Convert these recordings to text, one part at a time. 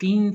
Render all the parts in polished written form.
3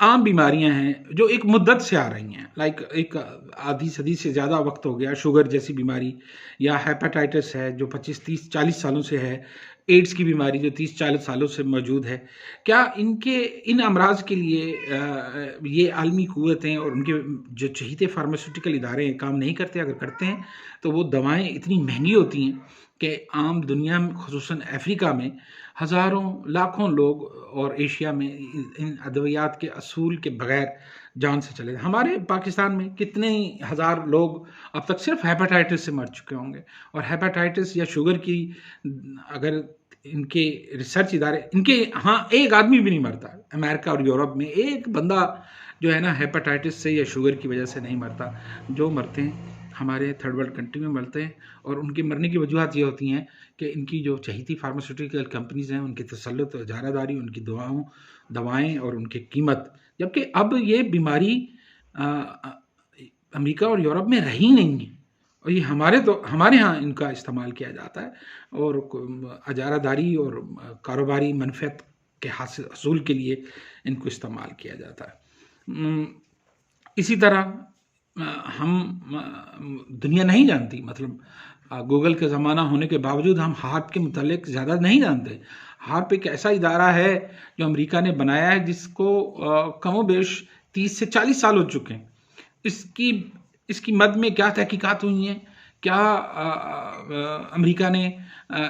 عام بیماریاں ہیں جو ایک مدت سے آ رہی ہیں، لائک ایک آدھی صدی سے زیادہ وقت ہو گیا، شوگر جیسی بیماری یا ہیپاٹائٹس ہے جو 25 30 40 سالوں سے ہے، ایڈز کی بیماری جو 30 40 سالوں سے موجود ہے۔ کیا ان امراض کے لیے یہ عالمی قوتیں اور ان کے جو چہیتے فارماسیوٹیکل ادارے ہیں کام نہیں کرتے؟ اگر کرتے ہیں تو وہ دوائیں اتنی مہنگی ہوتی ہیں کہ عام دنیا میں خصوصاً افریقہ میں ہزاروں لاکھوں لوگ اور ایشیا میں ان ادویات کے اصول کے بغیر جان سے چلے۔ ہمارے پاکستان میں کتنے ہی ہزار لوگ اب تک صرف ہیپاٹائٹس سے مر چکے ہوں گے، اور ہیپاٹائٹس یا شوگر کی اگر ان کے ریسرچ ادارے ان کے ہاں ایک آدمی بھی نہیں مرتا، امریکہ اور یورپ میں ایک بندہ جو ہے نا ہیپاٹائٹس سے یا شوگر کی وجہ سے نہیں مرتا۔ جو مرتے ہیں ہمارے تھرڈ ورلڈ کنٹری میں مرتے ہیں، اور ان کے مرنے کی وجوہات یہ ہوتی ہیں کہ ان کی جو چہیتی فارماسیوٹیکل کمپنیز ہیں ان کی تسلط و اجارہ داری، ان کی دوائیں اور ان کی قیمت، جبکہ اب یہ بیماری امریکہ اور یورپ میں رہی نہیں ہے، اور یہ ہمارے ہاں ان کا استعمال کیا جاتا ہے، اور اجارہ داری اور کاروباری منفعت کے حصول کے لیے ان کو استعمال کیا جاتا ہے۔ اسی طرح ہم دنیا نہیں جانتی، مطلب گوگل کا زمانہ ہونے کے باوجود ہم ہارپ کے متعلق زیادہ نہیں جانتے۔ ہارپ ایک ایسا ادارہ ہے جو امریکہ نے بنایا ہے، جس کو کم و بیش 30 سے 40 سال ہو چکے ہیں۔ اس کی مد میں کیا تحقیقات ہوئی ہیں؟ کیا امریکہ نے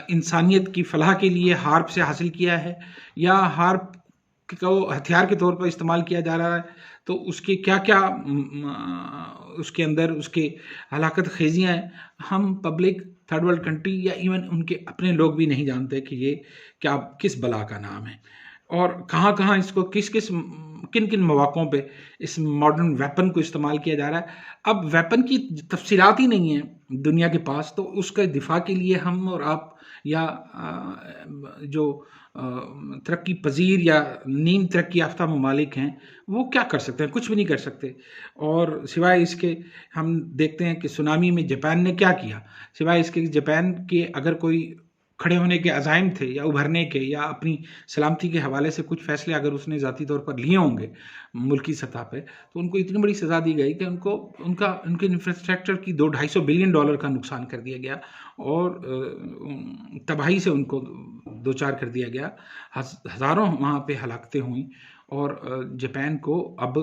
انسانیت کی فلاح کے لیے ہارپ سے حاصل کیا ہے، یا ہارپ کو ہتھیار کے طور پر استعمال کیا جا رہا ہے؟ تو اس کے کیا کیا اس کے اندر اس کے ہلاکت خیزیاں ہیں، ہم پبلک تھرڈ ورلڈ کنٹری یا ایون ان کے اپنے لوگ بھی نہیں جانتے کہ یہ کس بلا کا نام ہے، اور کہاں اس کو کن مواقعوں پہ اس ماڈرن ویپن کو استعمال کیا جا رہا ہے۔ اب ویپن کی تفصیلات ہی نہیں ہیں دنیا کے پاس، تو اس کے دفاع کے لیے ہم اور آپ یا جو ترقی پذیر یا نیم ترقی یافتہ ممالک ہیں وہ کیا کر سکتے ہیں؟ کچھ بھی نہیں کر سکتے، اور سوائے اس کے ہم دیکھتے ہیں کہ سونامی میں جاپان نے کیا کیا، سوائے اس کے جاپان کے اگر کوئی کھڑے ہونے کے عزائم تھے یا ابھرنے کے یا اپنی سلامتی کے حوالے سے کچھ فیصلے اگر اس نے ذاتی طور پر لیے ہوں گے ملکی سطح پہ، تو ان کو اتنی بڑی سزا دی گئی کہ ان کے انفراسٹرکچر کی $200-250 بلین کا نقصان کر دیا گیا، اور تباہی سے ان کو دوچار کر دیا گیا، ہزاروں وہاں پہ ہلاکتیں ہوئیں، اور جاپان کو اب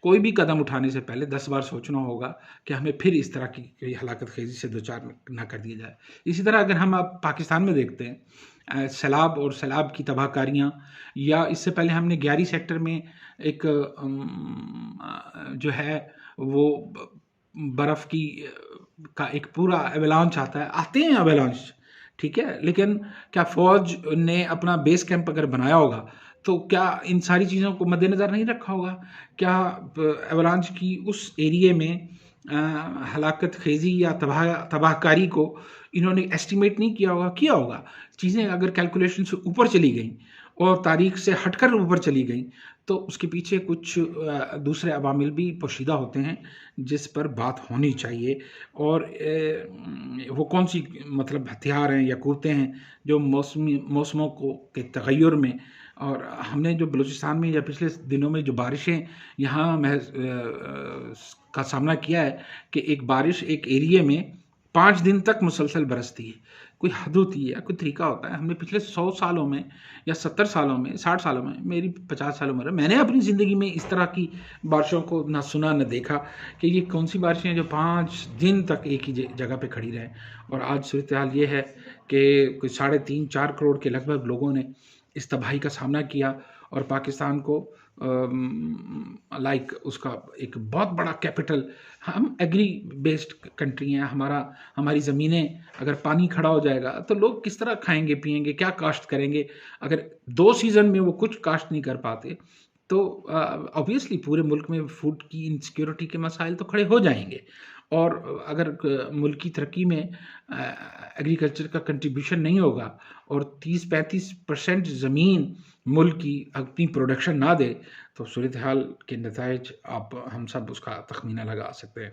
کوئی بھی قدم اٹھانے سے پہلے 10 بار سوچنا ہوگا کہ ہمیں پھر اس طرح کی ہلاکت خیزی سے دوچار نہ کر دیا جائے۔ اسی طرح اگر ہم اب پاکستان میں دیکھتے ہیں سیلاب اور سیلاب کی تباہ کاریاں، یا اس سے پہلے ہم نے 11 سیکٹر میں ایک جو ہے وہ برف کا ایک پورا ایولانچ آتے ہیں ایولانچ، ٹھیک ہے، لیکن کیا فوج نے اپنا بیس کیمپ اگر بنایا ہوگا تو کیا ان ساری چیزوں کو مد نظر نہیں رکھا ہوگا؟ کیا ایولانچ کی اس ایریے میں ہلاکت خیزی یا تباہ کاری کو انہوں نے ایسٹیمیٹ نہیں کیا ہوگا؟ چیزیں اگر کیلکولیشن سے اوپر چلی گئیں اور تاریخ سے ہٹ کر اوپر چلی گئیں تو اس کے پیچھے کچھ دوسرے عوامل بھی پوشیدہ ہوتے ہیں جس پر بات ہونی چاہیے، اور وہ کون سی مطلب ہتھیار ہیں یا قوتیں ہیں جو موسموں کے تغیر میں، اور ہم نے جو بلوچستان میں یا پچھلے دنوں میں جو بارشیں یہاں کا سامنا کیا ہے کہ ایک بارش ایک ایریے میں 5 دن تک مسلسل برستی ہے، کوئی حد ہوتی ہے، کوئی طریقہ ہوتا ہے۔ ہم نے پچھلے 100 سالوں میں یا 70 سالوں میں 60 سالوں میں، میری 50 سال عمر ہے، میں نے اپنی زندگی میں اس طرح کی بارشوں کو نہ سنا نہ دیکھا کہ یہ کون سی بارشیں ہیں جو 5 دن تک ایک ہی جگہ پہ کھڑی رہیں۔ اور آج صورتحال یہ ہے کہ کوئی 3.5-4 کروڑ کے لگ بھگ لوگوں نے اس تباہی کا سامنا کیا، اور پاکستان کو لائک اس کا ایک بہت بڑا کیپٹل، ہم ایگری بیسڈ کنٹری ہیں، ہماری زمینیں اگر پانی کھڑا ہو جائے گا تو لوگ کس طرح کھائیں گے پیئیں گے، کیا کاشت کریں گے؟ اگر 2 سیزن میں وہ کچھ کاشت نہیں کر پاتے تو obviously پورے ملک میں فوڈ کی انسیکیورٹی کے مسائل تو کھڑے ہو جائیں گے، اور اگر ملک کی ترقی میں ایگریکلچر کا کنٹریبیوشن نہیں ہوگا اور 30-35% زمین ملک کی اپنی پروڈکشن نہ دے تو صورتحال کے نتائج ہم سب اس کا تخمینہ لگا سکتے ہیں۔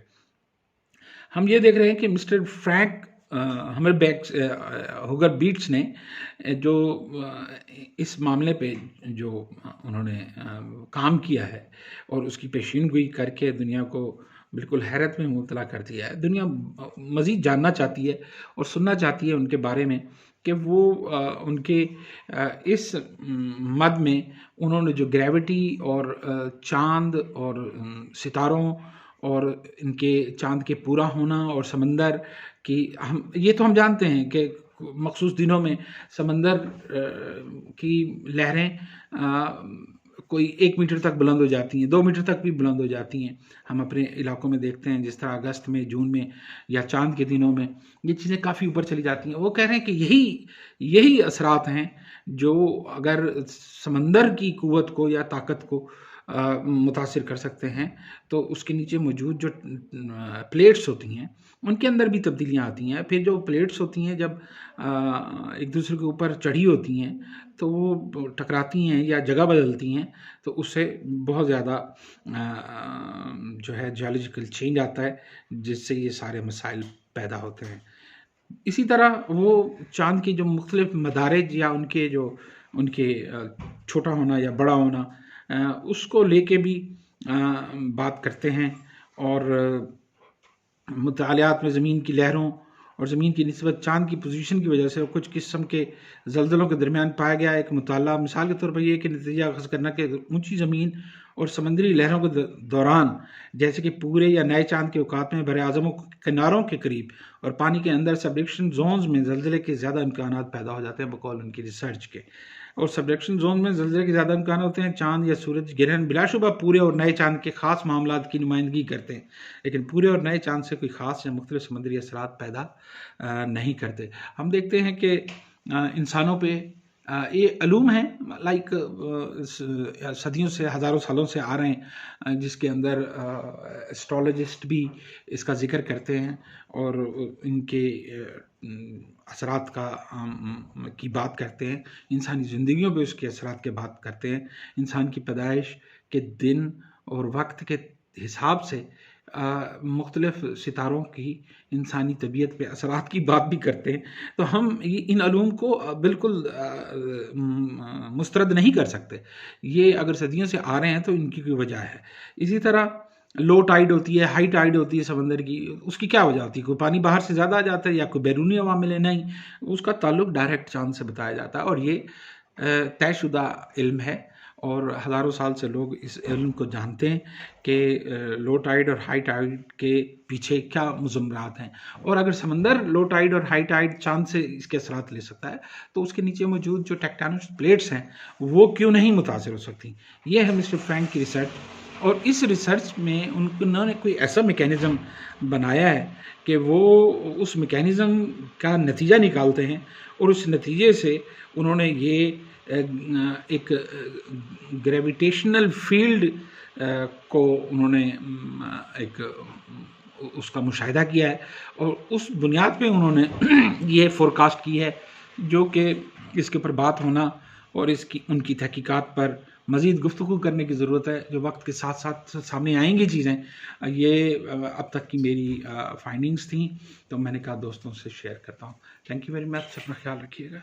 ہم یہ دیکھ رہے ہیں کہ مسٹر فرینک ہمارے ہوگر بیٹس نے جو اس معاملے پہ جو انہوں نے کام کیا ہے اور اس کی پیشین گوئی کر کے دنیا کو بالکل حیرت میں مبتلا کر دیا ہے. دنیا مزید جاننا چاہتی ہے اور سننا چاہتی ہے ان کے بارے میں کہ وہ ان کے اس مد میں انہوں نے جو گریوٹی اور چاند اور ستاروں اور ان کے چاند کے پورا ہونا اور سمندر کی یہ تو ہم جانتے ہیں کہ مخصوص دنوں میں سمندر کی لہریں کوئی 1 میٹر تک بلند ہو جاتی ہیں، 2 میٹر تک بھی بلند ہو جاتی ہیں. ہم اپنے علاقوں میں دیکھتے ہیں جس طرح اگست میں، جون میں یا چاند کے دنوں میں یہ چیزیں کافی اوپر چلی جاتی ہیں. وہ کہہ رہے ہیں کہ یہی اثرات ہیں جو اگر سمندر کی قوت کو یا طاقت کو متاثر کر سکتے ہیں تو اس کے نیچے موجود جو پلیٹس ہوتی ہیں ان کے اندر بھی تبدیلیاں آتی ہیں. پھر جو پلیٹس ہوتی ہیں جب ایک دوسرے کے اوپر چڑھی ہوتی ہیں تو وہ ٹکراتی ہیں یا جگہ بدلتی ہیں تو اس سے بہت زیادہ جو ہے جیولوجیکل چینج آتا ہے جس سے یہ سارے مسائل پیدا ہوتے ہیں. اسی طرح وہ چاند کی جو مختلف مدارج یا ان کے چھوٹا ہونا یا بڑا ہونا اس کو لے کے بھی بات کرتے ہیں اور مطالعات میں زمین کی لہروں اور زمین کی نسبت چاند کی پوزیشن کی وجہ سے کچھ قسم کے زلزلوں کے درمیان پایا گیا ایک مطالعہ مثال کے طور پر یہ کہ نتیجہ اخذ کرنا کہ اونچی زمین اور سمندری لہروں کے دوران جیسے کہ پورے یا نئے چاند کے اوقات میں براعظموں کناروں کے قریب اور پانی کے اندر سبڈکشن زونز میں زلزلے کے زیادہ امکانات پیدا ہو جاتے ہیں بقول ان کی ریسرچ کے. اور سبڈکشن زون میں زلزلے کے زیادہ امکانات ہوتے ہیں. چاند یا سورج گرہن بلا شبہ پورے اور نئے چاند کے خاص معاملات کی نمائندگی کرتے ہیں لیکن پورے اور نئے چاند سے کوئی خاص یا مختلف سمندری اثرات پیدا نہیں کرتے. ہم دیکھتے ہیں کہ انسانوں پہ یہ علوم ہیں لائک صدیوں سے ہزاروں سالوں سے آ رہے ہیں جس کے اندر اسٹرالوجسٹ بھی اس کا ذکر کرتے ہیں اور ان کے اثرات کی بات کرتے ہیں. انسانی زندگیوں پہ اس کے اثرات کی بات کرتے ہیں. انسان کی پیدائش کے دن اور وقت کے حساب سے مختلف ستاروں کی انسانی طبیعت پہ اثرات کی بات بھی کرتے ہیں. تو ہم ان علوم کو بالکل مسترد نہیں کر سکتے. یہ اگر صدیوں سے آ رہے ہیں تو ان کی کوئی وجہ ہے. اسی طرح لو ٹائیڈ ہوتی ہے، ہائی ٹائیڈ ہوتی ہے سمندر کی، اس کی کیا وجہ ہوتی ہے؟ کوئی پانی باہر سے زیادہ آ جاتا ہے یا کوئی بیرونی عوامل ہے؟ نہیں، اس کا تعلق ڈائریکٹ چاند سے بتایا جاتا ہے اور یہ طے شدہ علم ہے اور ہزاروں سال سے لوگ اس علم کو جانتے ہیں کہ لو ٹائیڈ اور ہائی ٹائیڈ کے پیچھے کیا مضمرات ہیں. اور اگر سمندر لو ٹائیڈ اور ہائی ٹائیڈ چاند سے اس کے اثرات لے سکتا ہے تو اس کے نیچے موجود جو ٹیکٹونک پلیٹس ہیں وہ کیوں نہیں متاثر ہو سکتی؟ یہ ہے مسٹر فرینک کی ریسرچ. اور اس ریسرچ میں انہوں نے کوئی ایسا میکینزم بنایا ہے کہ وہ اس میکینزم کا نتیجہ نکالتے ہیں اور اس نتیجے سے انہوں نے یہ ایک گریویٹیشنل فیلڈ کو انہوں نے ایک اس کا مشاہدہ کیا ہے اور اس بنیاد پہ انہوں نے یہ فورکاسٹ کی ہے جو کہ اس کے اوپر بات ہونا اور ان کی تحقیقات پر مزید گفتگو کرنے کی ضرورت ہے جو وقت کے ساتھ ساتھ سامنے آئیں گی چیزیں. یہ اب تک کی میری فائنڈنگز تھیں تو میں نے کہا دوستوں سے شیئر کرتا ہوں. Thank you very much. اپنا خیال رکھیے گا.